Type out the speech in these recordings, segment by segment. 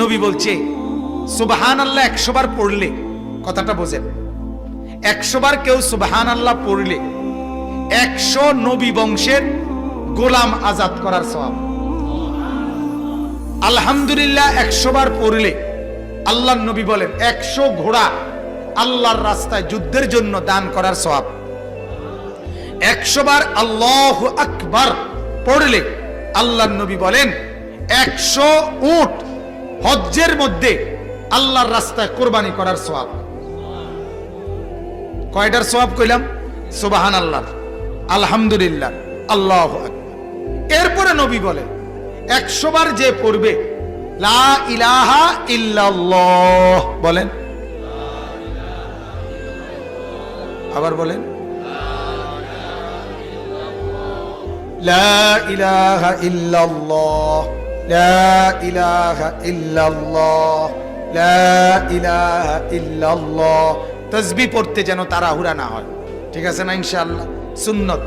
নবী বলছে সুবহানাল্লাহ 100 বার পড়লে, কথাটা বোঝেন, 100 বার কেউ সুবহানাল্লাহ পড়লে 100 নবী বংশের গোলাম আজাদ করার সওয়াব। আলহামদুলিল্লাহ 100 বার পড়লে আল্লাহর নবী বলেন 100 ঘোড়া আল্লাহর রাস্তায় যুদ্ধের জন্য দান করার সওয়াব। 100 বার আল্লাহু আকবার পড়লে আল্লাহর নবী বলেন 100 উট হজ্জের মধ্যে আল্লাহর রাস্তায় কুরবানি করার সওয়াব। কয়টার সওয়াব কইলাম? সুবহানাল্লাহ, আলহামদুলিল্লাহ, আল্লাহু আকবার। এরপরে নবী বলেন 100 বার যে পড়বে লা ইলাহা ইল্লাল্লাহ, বলেন, আবার বলেন, লা ইলাহা ইল্লাল্লাহ, লা ইলাহা ইল্লাল্লাহ, লা ইলাহা ইল্লাল্লাহ। তাসবিহ পড়তে যেন তাড়াহুড়া না হয়, ঠিক আছে না? ইনশাআল্লাহ সুন্নত,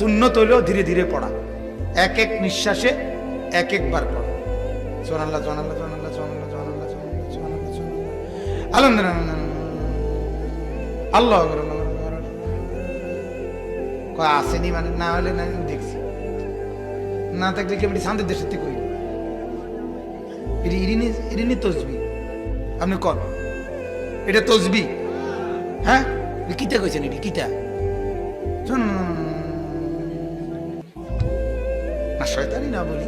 সুন্নত হলো ধীরে ধীরে পড়া, এক এক নিঃশ্বাসে এক একবার পড়া। সুবহানাল্লাহ, সুবহানাল্লাহ, সুবহানাল্লাহ, সুবহানাল্লাহ, সুবহানাল্লাহ, সুবহানাল্লাহ, সুবহানাল্লাহ, আলহামদুলিল্লাহ, আল্লাহু আকবার। কয় আসেনি মানে না হলে না, দেখছি না থাকলে কি আপনি শান্তির দেশের থেকে কই ইরিনি তসবি, আপনি কন এটা তসবি? হ্যাঁ, কিতা কইছেন? এটি কিতা? না শয়তানি না বলি,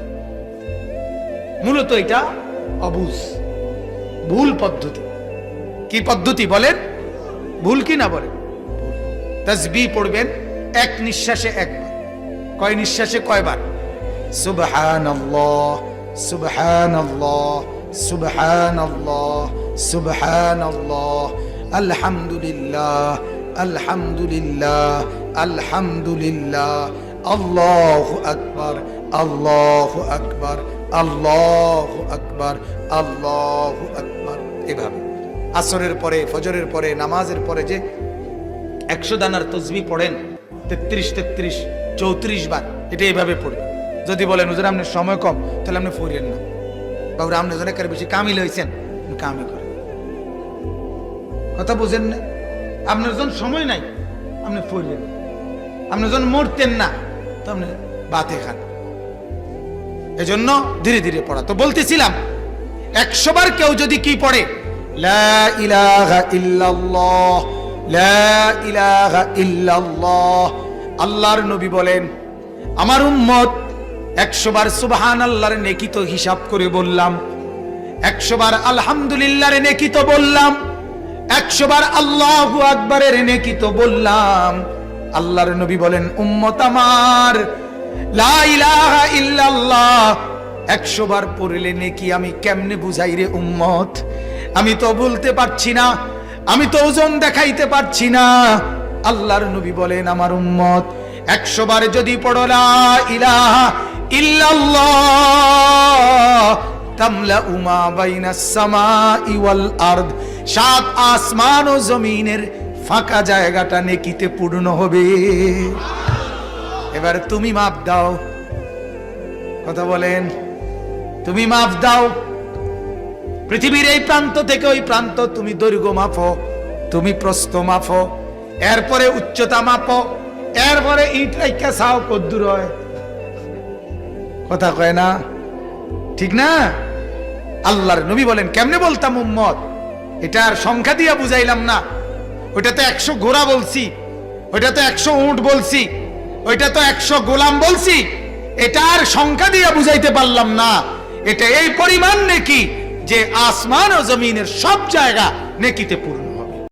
মূলত এটা অবুঝ, ভুল পদ্ধতি। কি পদ্ধতি বলেন? ভুল কি না বলেন? তাসবিহ পড়বেন এক নিঃশ্বাসে একবার। কয় নিঃশ্বাসে কয়বার? সুবহানাল্লাহ, সুবহানাল্লাহ, সুবহানাল্লাহ, সুবহানাল্লাহ, আলহামদুলিল্লাহ, আলহামদুলিল্লাহ, আলহামদুলিল্লাহ, আল্লাহু আকবার, আল্লাহু আকবার, আল্লাহু আকবার, আল্লাহু আকবার। এভাবে আসরের পরে, ফজরের পরে, নামাজের পরে যে 100 দানার তসবিহ পড়েন 33, 33, 34 বার, এটা এইভাবে পড়বেন। যদি বলেন হুজুর আপনার সময় কম, তাহলে আপনি পড়েন না, বাবুরা আপনি জনে কার বেশি কামিল হয়েছেন, কামি করেন। কথা বুঝেন না? আপনার যখন সময় নাই আপনি পড়লেন, আপনি যখন মরতেন না তো আপনি বাতে খান। এজন্য ধীরে ধীরে পড়া। তো বলতেছিলাম 100 বার কেউ যদি কি পড়ে লা ইলাহা ইল্লাল্লাহ, লা ইলাহা ইল্লাল্লাহ, আল্লাহর নবী বলেন আমার উম্মত 100 বার সুবহানাল্লাহর নেকি তো হিসাব করে বললাম, 100 বার আলহামদুলিল্লাহর নেকি তো বললাম, 100 বার আল্লাহু আকবারের নেকি তো বললাম। আল্লাহর নবী বলেন উম্মত আমার লা ইলাহা ইল্লাল্লাহ 100 বার পড়লে নেকি আমি কেমনে বুঝাই রে উম্মত? আমি তো বলতে পারছি না, আমি তো ওজন দেখাইতে পারছি না। আল্লাহর নবী বলেন আমার উম্মত 100 বার যদি পড়ো লা ইলাহা ইল্লাল্লাহ তামলা উমা বাইনাস সামাই ওয়াল আরদ, 7 আসমান ও জমিনের ফাঁকা জায়গাটা নেকিতে পূর্ণ হবে। এবার তুমি মাপ দাও, কথা বলেন, তুমি মাপ দাও। পৃথিবীর এই প্রান্ত থেকে ওই প্রান্ত তুমি দৈর্ঘ্য মাপো, তুমি প্রস্থ মাপো, এরপরে উচ্চতা মাপো, এরপরে ইট রাইখা চাও কদ্দুর হয়। কথা কয় না? ঠিক না? আল্লাহর নবী বলেন কেমনে বলতাম উম্মত, এটার সংখ্যা দিয়া বুঝাইলাম না। ওইটা তো 100 ঘোড়া বলছি, ওইটা তো 100 উট বলছি, ওইটা তো 100 গোলাম বলছি, এটার সংখ্যা দিয়া বুঝাইতে পারলাম না। এটা এই পরিমাণ নেকি যে আসমান ও জমিনের সব জায়গা নেকিতে পূর্ণ।